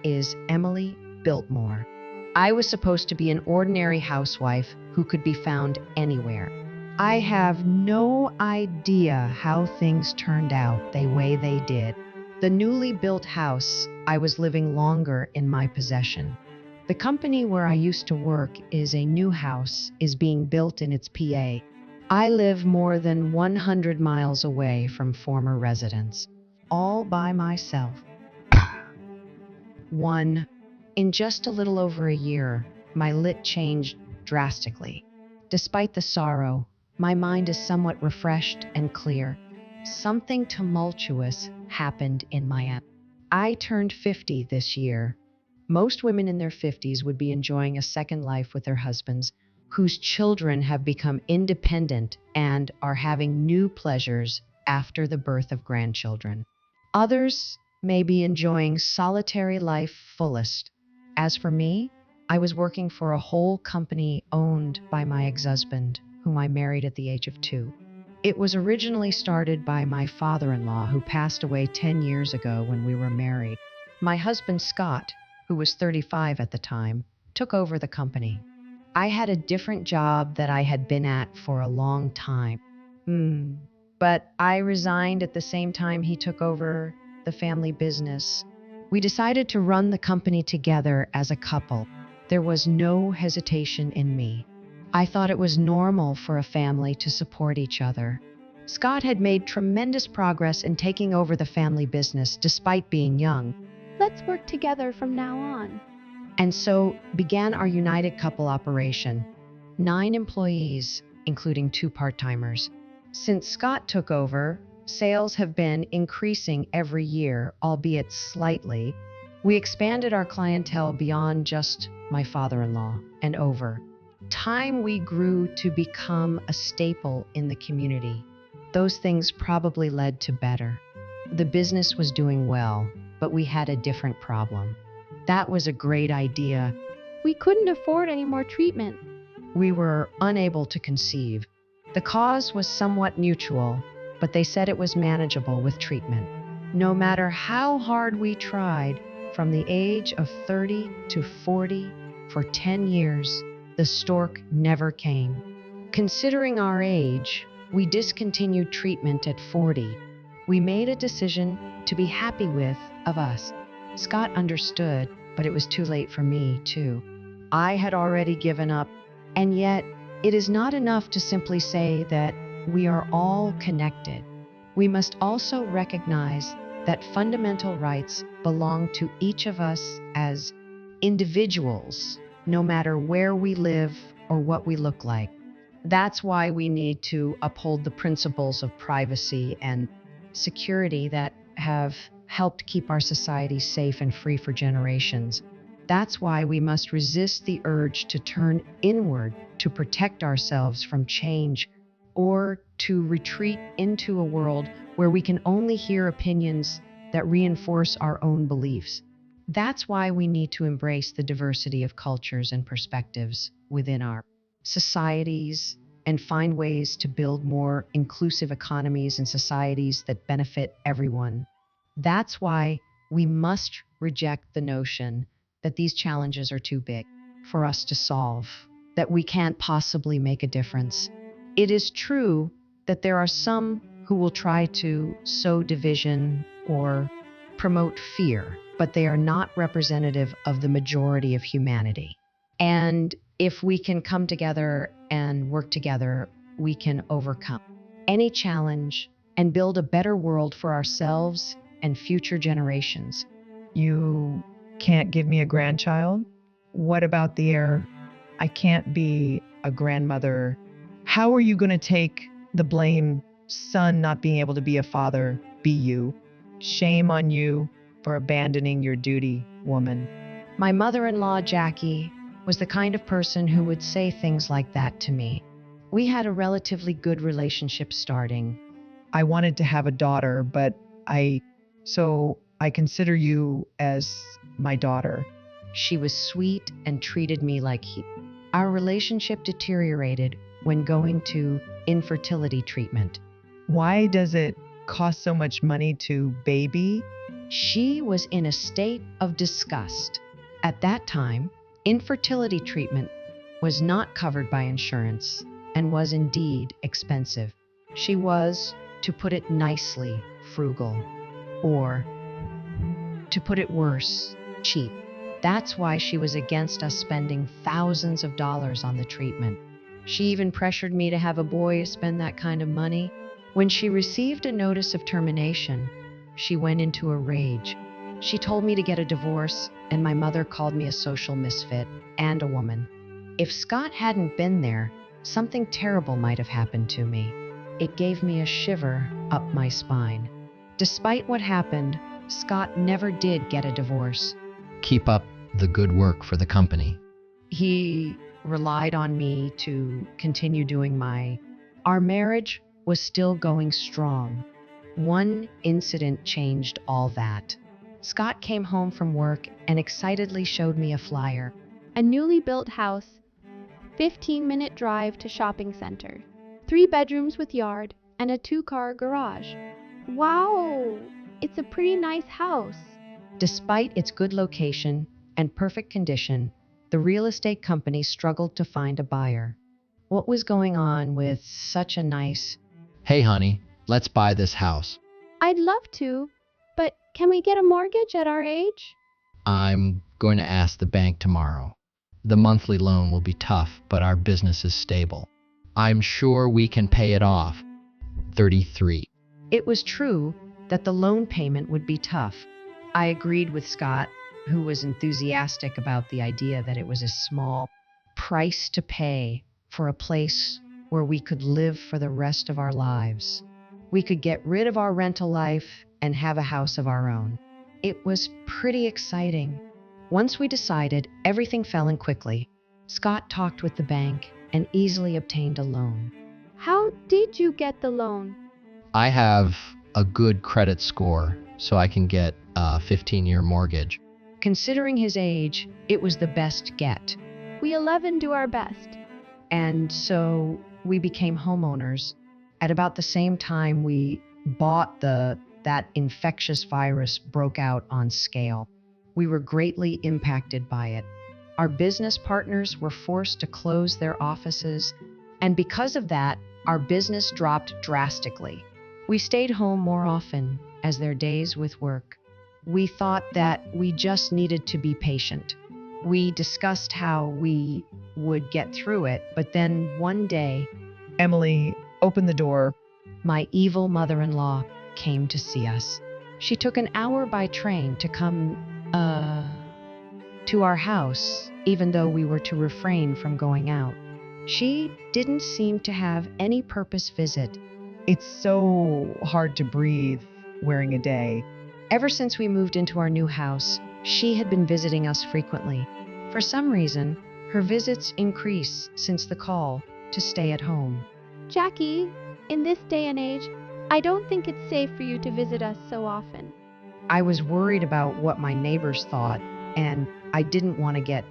is Emily Biltmore. I was supposed to be an ordinary housewife who could be found anywhere. I have no idea how things turned out the way they did. The newly built house I was living longer in my possession. The company where I used to work is a new house is being built in its PA. I live more than 100 miles away from former residents, all by myself. In just a little over a year, my lit changed drastically. Despite the sorrow, my mind is somewhat refreshed and clear. Something tumultuous happened in my end. I turned 50 this year. Most women in their 50s would be enjoying a second life with their husbands, whose children have become independent and are having new pleasures after the birth of grandchildren. Others may be enjoying solitary life fullest. As for me, I was working for a whole company owned by my ex-husband, whom I married at the age of 2. It was originally started by my father-in-law, who passed away 10 years ago when we were married. My husband, Scott, who was 35 at the time, took over the company. I had a different job that I had been at for a long time. But I resigned at the same time he took over the family business. We decided to run the company together as a couple. There was no hesitation in me. I thought it was normal for a family to support each other. Scott had made tremendous progress in taking over the family business despite being young. Let's work together from now on. And so began our united couple operation. 9 employees, including 2 part-timers. Since Scott took over, sales have been increasing every year, albeit slightly. We expanded our clientele beyond just my father-in-law and over time we grew to become a staple in the community. Those things probably led to better. The business was doing well, but we had a different problem. That was a great idea. We couldn't afford any more treatment. We were unable to conceive. The cause was somewhat mutual, but they said it was manageable with treatment. No matter how hard we tried, from the age of 30 to 40, for 10 years, the stork never came. Considering our age, we discontinued treatment at 40. We made a decision to be happy with of us. Scott understood, but it was too late for me, too. I had already given up, and yet it is not enough to simply say that we are all connected. We must also recognize that fundamental rights belong to each of us as individuals, no matter where we live or what we look like. That's why we need to uphold the principles of privacy and security that have helped keep our society safe and free for generations. That's why we must resist the urge to turn inward to protect ourselves from change, or to retreat into a world where we can only hear opinions that reinforce our own beliefs. That's why we need to embrace the diversity of cultures and perspectives within our societies and find ways to build more inclusive economies and societies that benefit everyone. That's why we must reject the notion that these challenges are too big for us to solve, that we can't possibly make a difference. It is true that there are some who will try to sow division or promote fear, but they are not representative of the majority of humanity. And if we can come together and work together, we can overcome any challenge and build a better world for ourselves and future generations. You can't give me a grandchild? What about the heir? I can't be a grandmother. How are you going to take the blame, son not being able to be a father, be you? Shame on you for abandoning your duty, woman. My mother-in-law, Jackie, was the kind of person who would say things like that to me. We had a relatively good relationship starting. I wanted to have a daughter, but I consider you as my daughter. She was sweet and treated me like he. Our relationship deteriorated when going to infertility treatment. Why does it cost so much money to baby? She was in a state of disgust. At that time, infertility treatment was not covered by insurance and was indeed expensive. She was, to put it nicely, frugal, or, to put it worse, cheap. That's why she was against us spending thousands of dollars on the treatment. She even pressured me to have a boy spend that kind of money. When she received a notice of termination, she went into a rage. She told me to get a divorce, and my mother called me a social misfit and a woman. If Scott hadn't been there, something terrible might have happened to me. It gave me a shiver up my spine. Despite what happened, Scott never did get a divorce. Keep up the good work for the company. He relied on me to continue doing Our marriage was still going strong. One incident changed all that. Scott came home from work and excitedly showed me a flyer. A newly built house, 15-minute drive to shopping center, 3 bedrooms with yard, and a 2-car garage. Wow! It's a pretty nice house. Despite its good location and perfect condition, the real estate company struggled to find a buyer. What was going on with such a nice... Hey, honey, let's buy this house. I'd love to, but can we get a mortgage at our age? I'm going to ask the bank tomorrow. The monthly loan will be tough, but our business is stable. I'm sure we can pay it off. 33. It was true that the loan payment would be tough. I agreed with Scott, who was enthusiastic about the idea that it was a small price to pay for a place where we could live for the rest of our lives. We could get rid of our rental life and have a house of our own. It was pretty exciting. Once we decided, everything fell in quickly. Scott talked with the bank and easily obtained a loan. How did you get the loan? I have a good credit score, so I can get a 15-year mortgage. Considering his age, it was the best get. We 11 do our best. And so we became homeowners. At about the same time we bought that infectious virus broke out on scale. We were greatly impacted by it. Our business partners were forced to close their offices, and because of that, our business dropped drastically. We stayed home more often as their days with work. We thought that we just needed to be patient. We discussed how we would get through it, but then one day, Emily, open the door. my evil mother-in-law came to see us. She took an hour by train to come, to our house, even though we were to refrain from going out. She didn't seem to have any purpose visit. It's so hard to breathe wearing a day. Ever since we moved into our new house, she had been visiting us frequently. For some reason, her visits increased since the call to stay at home. Jackie, in this day and age, I don't think it's safe for you to visit us so often. I was worried about what my neighbors thought, and I didn't want to get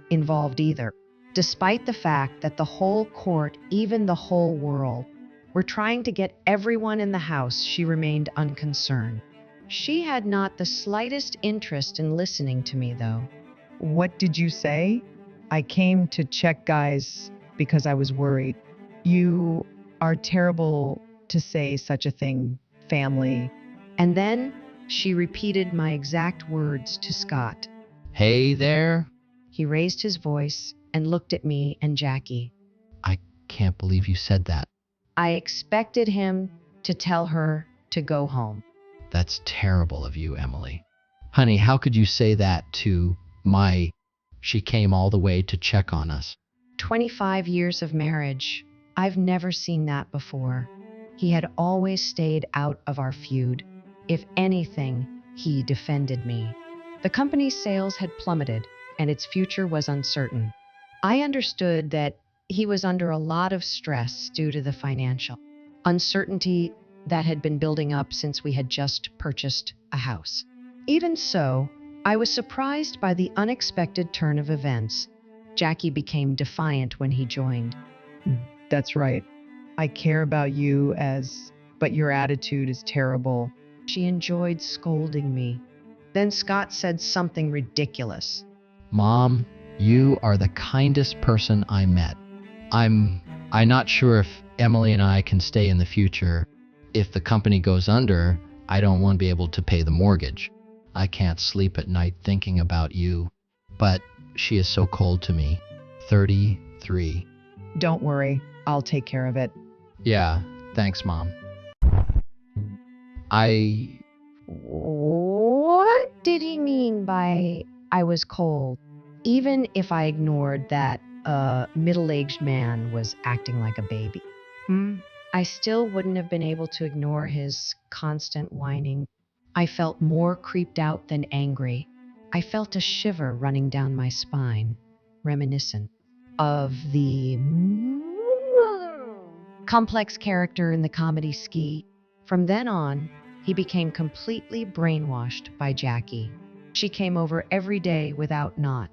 involved either. Despite the fact that the whole court, even the whole world, were trying to get everyone in the house, she remained unconcerned. She had not the slightest interest in listening to me, though. What did you say? I came to check, guys, because I was worried. You are terrible to say such a thing, family. And then she repeated my exact words to Scott. Hey there. He raised his voice and looked at me and Jackie. I can't believe you said that. I expected him to tell her to go home. That's terrible of you, Emily. Honey, how could you say that to my... She came all the way to check on us. 25 years of marriage. I've never seen that before. He had always stayed out of our feud. If anything, he defended me. The company's sales had plummeted, and its future was uncertain. I understood that he was under a lot of stress due to the financial uncertainty that had been building up since we had just purchased a house. Even so, I was surprised by the unexpected turn of events. Jackie became defiant when he joined. That's right. I care about you but your attitude is terrible. She enjoyed scolding me. Then Scott said something ridiculous. Mom, you are the kindest person I met. I'm not sure if Emily and I can stay in the future. If the company goes under, I don't want to be able to pay the mortgage. I can't sleep at night thinking about you. But she is so cold to me. 33. Don't worry, I'll take care of it. Yeah, thanks, Mom. What did he mean by I was cold? Even if I ignored that a middle-aged man was acting like a baby. I still wouldn't have been able to ignore his constant whining. I felt more creeped out than angry. I felt a shiver running down my spine, reminiscent of the complex character in the comedy Ski. From then on, he became completely brainwashed by Jackie. She came over every day without not,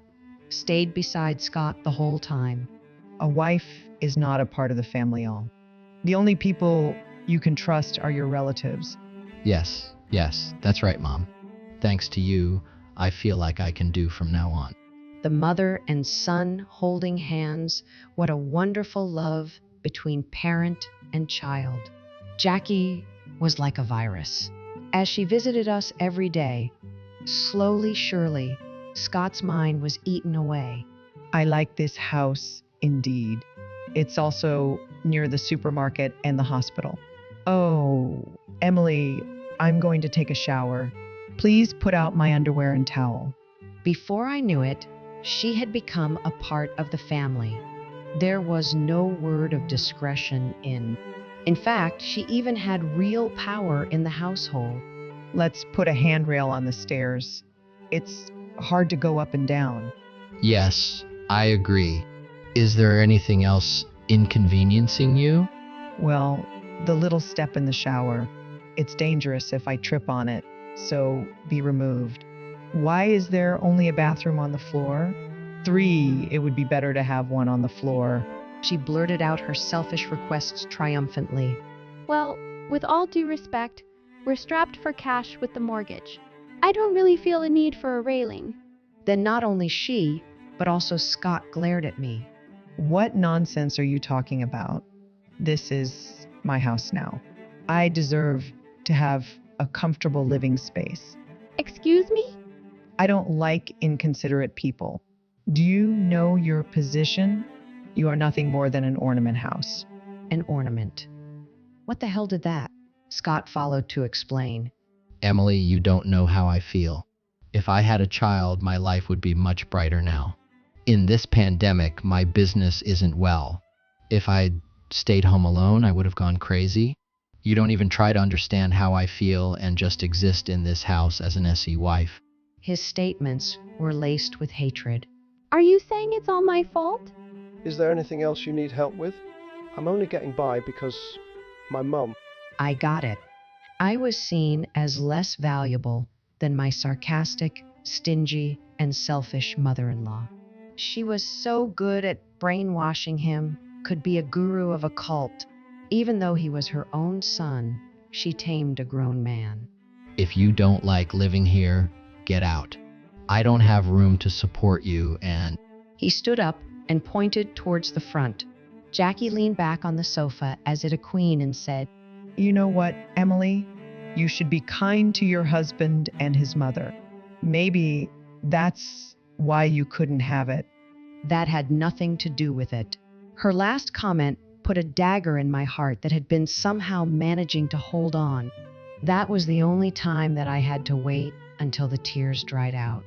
stayed beside Scott the whole time. A wife is not a part of the familial. The only people you can trust are your relatives. Yes, that's right, Mom. Thanks to you, I feel like I can do from now on. The mother and son holding hands, what a wonderful love between parent and child. Jackie was like a virus. As she visited us every day, slowly, surely, Scott's mind was eaten away. I like this house indeed. It's also near the supermarket and the hospital. Oh, Emily, I'm going to take a shower. Please put out my underwear and towel. Before I knew it, she had become a part of the family. There was no word of discretion in. In fact, she even had real power in the household. Let's put a handrail on the stairs. It's hard to go up and down. Yes, I agree. Is there anything else inconveniencing you? Well, the little step in the shower. It's dangerous if I trip on it, so be removed. Why is there only a bathroom on the floor? 3, it would be better to have one on the floor. She blurted out her selfish requests triumphantly. Well, with all due respect, we're strapped for cash with the mortgage. I don't really feel a need for a railing. Then not only she, but also Scott glared at me. What nonsense are you talking about? This is my house now. I deserve to have a comfortable living space. Excuse me? I don't like inconsiderate people. Do you know your position? You are nothing more than an ornament house. An ornament. What the hell did that? Scott followed to explain. Emily, you don't know how I feel. If I had a child, my life would be much brighter now. In this pandemic, my business isn't well. If I'd stayed home alone, I would have gone crazy. You don't even try to understand how I feel and just exist in this house as an SE wife. His statements were laced with hatred. Are you saying it's all my fault? Is there anything else you need help with? I'm only getting by because my mum. I got it. I was seen as less valuable than my sarcastic, stingy, and selfish mother-in-law. She was so good at brainwashing him, could be a guru of a cult. Even though he was her own son, she tamed a grown man. If you don't like living here, get out. I don't have room to support you and... He stood up and pointed towards the front. Jackie leaned back on the sofa as if a queen and said, You know what, Emily? You should be kind to your husband and his mother. Maybe that's why you couldn't have it. That had nothing to do with it. Her last comment put a dagger in my heart that had been somehow managing to hold on. That was the only time that I had to wait until the tears dried out.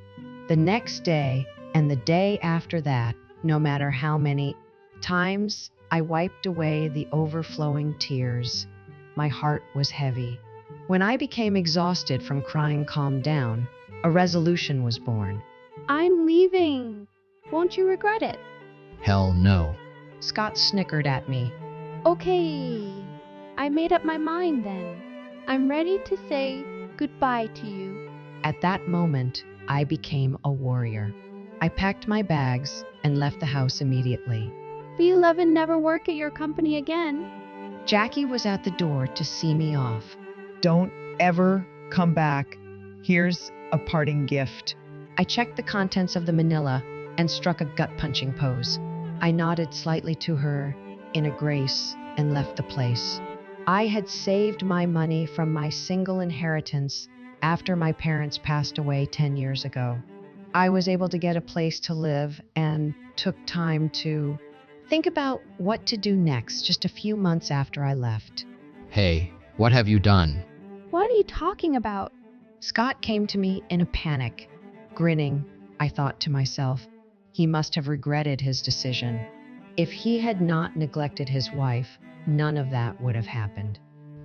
The next day and the day after that, no matter how many times I wiped away the overflowing tears, my heart was heavy. When I became exhausted from crying calm down, a resolution was born. I'm leaving. Won't you regret it? Hell no. Scott snickered at me. Okay. I made up my mind then. I'm ready to say goodbye to you. At that moment, I became a warrior. I packed my bags and left the house immediately. V11 never work at your company again. Jackie was at the door to see me off. Don't ever come back. Here's a parting gift. I checked the contents of the manila and struck a gut-punching pose. I nodded slightly to her in a grace and left the place. I had saved my money from my single inheritance after my parents passed away 10 years ago. I was able to get a place to live and took time to think about what to do next just a few months after I left. Hey, what have you done? What are you talking about? Scott came to me in a panic. Grinning, I thought to myself, he must have regretted his decision. If he had not neglected his wife, none of that would have happened.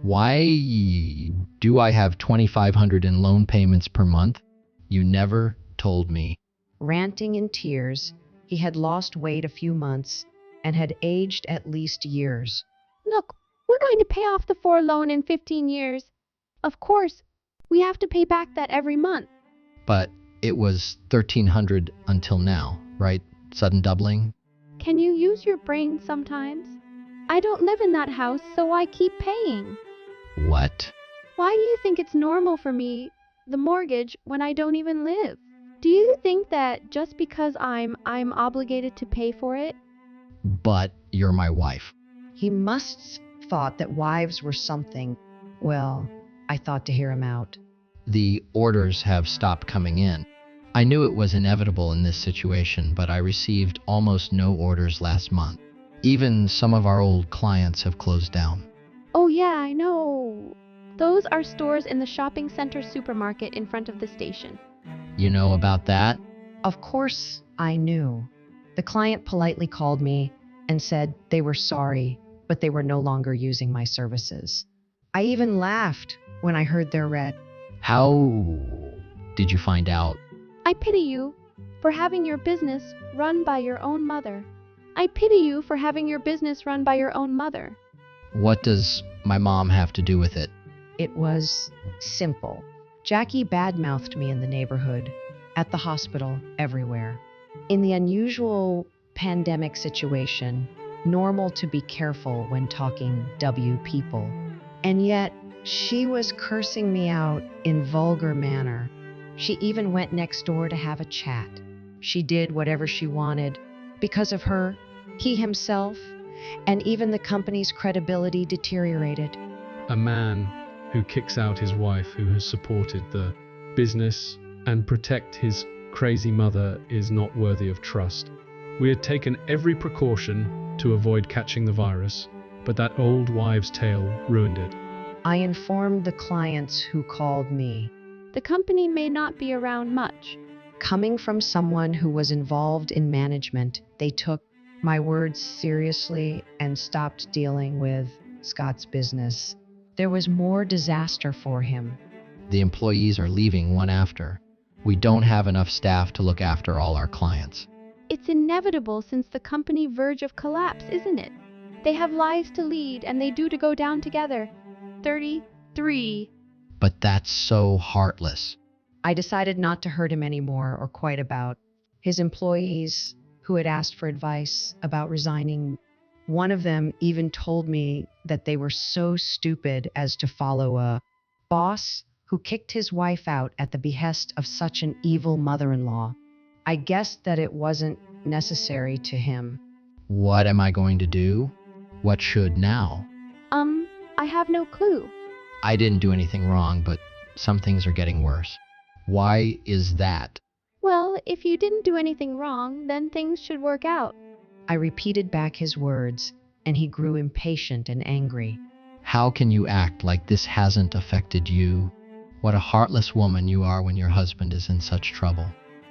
Why do I have 2,500 in loan payments per month? You never told me. Ranting in tears, he had lost weight a few months and had aged at least years. Look, we're going to pay off the 4 loan in 15 years. Of course, we have to pay back that every month. But it was 1,300 until now, right? Sudden doubling? Can you use your brain sometimes? I don't live in that house, so I keep paying. What? Why do you think it's normal for me, the mortgage, when I don't even live? Do you think that just because I'm obligated to pay for it? But you're my wife. He must thought that wives were something. Well, I thought to hear him out. The orders have stopped coming in. I knew it was inevitable in this situation, but I received almost no orders last month. Even some of our old clients have closed down. Oh yeah, I know. Those are stores in the shopping center supermarket in front of the station. You know about that? Of course, I knew. The client politely called me and said they were sorry, but they were no longer using my services. I even laughed when I heard their red. How did you find out? I pity you for having your business run by your own mother. I pity you for having your business run by your own mother. What does my mom have to do with it? It was simple. Jackie badmouthed me in the neighborhood, at the hospital, everywhere. In the unusual pandemic situation, normal to be careful when talking W people. And yet, she was cursing me out in vulgar manner. She even went next door to have a chat. She did whatever she wanted. Because of her, he himself, and even the company's credibility deteriorated. A man who kicks out his wife who has supported the business and protect his crazy mother is not worthy of trust. We had taken every precaution to avoid catching the virus, but that old wives' tale ruined it. I informed the clients who called me. The company may not be around much. Coming from someone who was involved in management, they took my words seriously and stopped dealing with Scott's business. There was more disaster for him. The employees are leaving one after. We don't have enough staff to look after all our clients. It's inevitable since the company verge of collapse, isn't it? They have lives to lead and they do to go down together. 33. But that's so heartless. I decided not to hurt him anymore or quite about his employees who had asked for advice about resigning. One of them even told me that they were so stupid as to follow a boss who kicked his wife out at the behest of such an evil mother-in-law. I guessed that it wasn't necessary to him. What am I going to do? What should now? I have no clue. I didn't do anything wrong, but some things are getting worse. Why is that? Well, if you didn't do anything wrong, then things should work out. I repeated back his words, and he grew impatient and angry. How can you act like this hasn't affected you? What a heartless woman you are when your husband is in such trouble.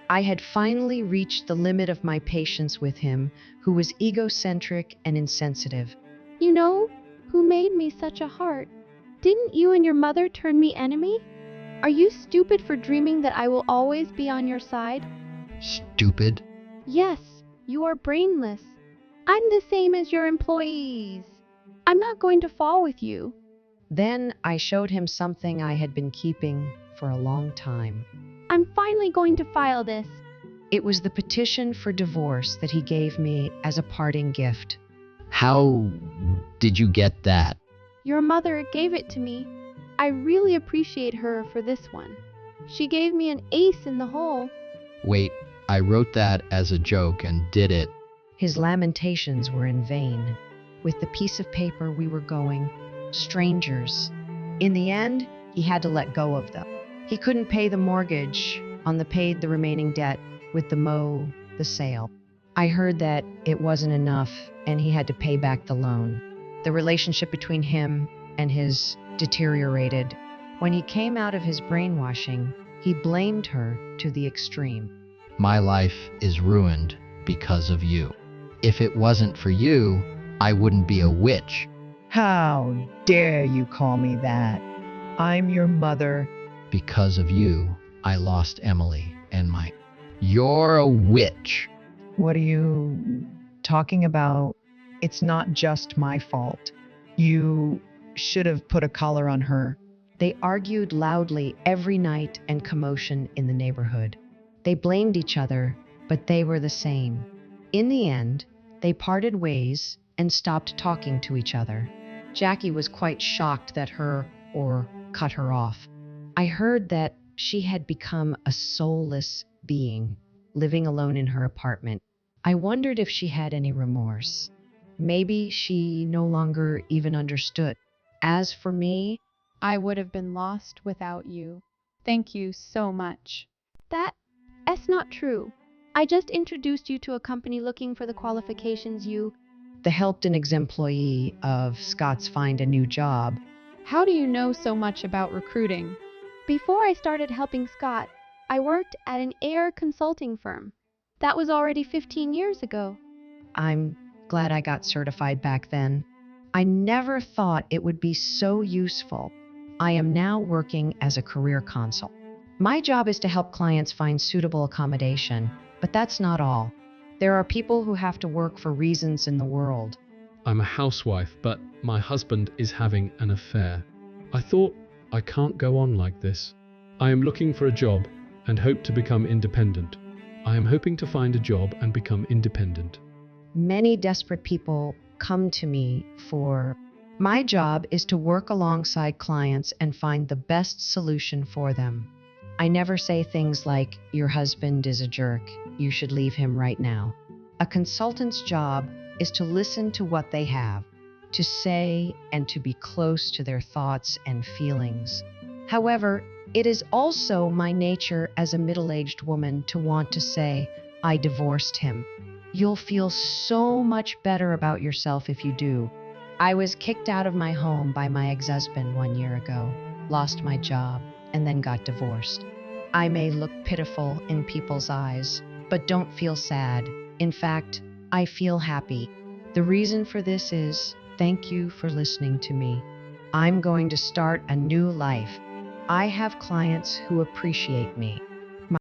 I had finally reached the limit of my patience with him, who was egocentric and insensitive. You know who made me such a heart? Didn't you and your mother turn me enemy? Are you stupid for dreaming that I will always be on your side? Stupid? Yes, you are brainless. I'm the same as your employees. I'm not going to fall with you. Then I showed him something I had been keeping for a long time. I'm finally going to file this. It was the petition for divorce that he gave me as a parting gift. How did you get that? Your mother gave it to me. I really appreciate her for this one. She gave me an ace in the hole. Wait, I wrote that as a joke and did it. His lamentations were in vain. With the piece of paper, we were going strangers. In the end, he had to let go of them. He couldn't pay the mortgage on the remaining debt with the sale. I heard that it wasn't enough and he had to pay back the loan. The relationship between him and his deteriorated. When he came out of his brainwashing, he blamed her to the extreme. My life is ruined because of you. If it wasn't for you, I wouldn't be a witch. How dare you call me that? I'm your mother. Because of you, I lost Emily and my... You're a witch. What are you talking about? It's not just my fault. You should have put a collar on her. They argued loudly every night and commotion in the neighborhood. They blamed each other, but they were the same. In the end, they parted ways and stopped talking to each other. Jackie was quite shocked that cut her off. I heard that she had become a soulless being, living alone in her apartment. I wondered if she had any remorse. Maybe she no longer even understood. As for me, I would have been lost without you. Thank you so much. That's not true. I just introduced you to a company looking for the qualifications you... the helped an ex-employee of Scott's find a new job. How do you know so much about recruiting? Before I started helping Scott, I worked at an air consulting firm. That was already 15 years ago. I'm glad I got certified back then. I never thought it would be so useful. I am now working as a career consult. My job is to help clients find suitable accommodation, but that's not all. There are people who have to work for reasons in the world. I'm a housewife, but my husband is having an affair. I thought, I can't go on like this. I am looking for a job and hope to become independent. I am hoping to find a job and become independent. Many desperate people come to me for... My job is to work alongside clients and find the best solution for them. I never say things like, your husband is a jerk, you should leave him right now. A consultant's job is to listen to what they have to say and to be close to their thoughts and feelings. However, it is also my nature as a middle-aged woman to want to say, I divorced him. You'll feel so much better about yourself if you do. I was kicked out of my home by my ex-husband 1 year ago, lost my job, and then got divorced. I may look pitiful in people's eyes, but don't feel sad. In fact, I feel happy. The reason for this is, thank you for listening to me. I'm going to start a new life. I have clients who appreciate me.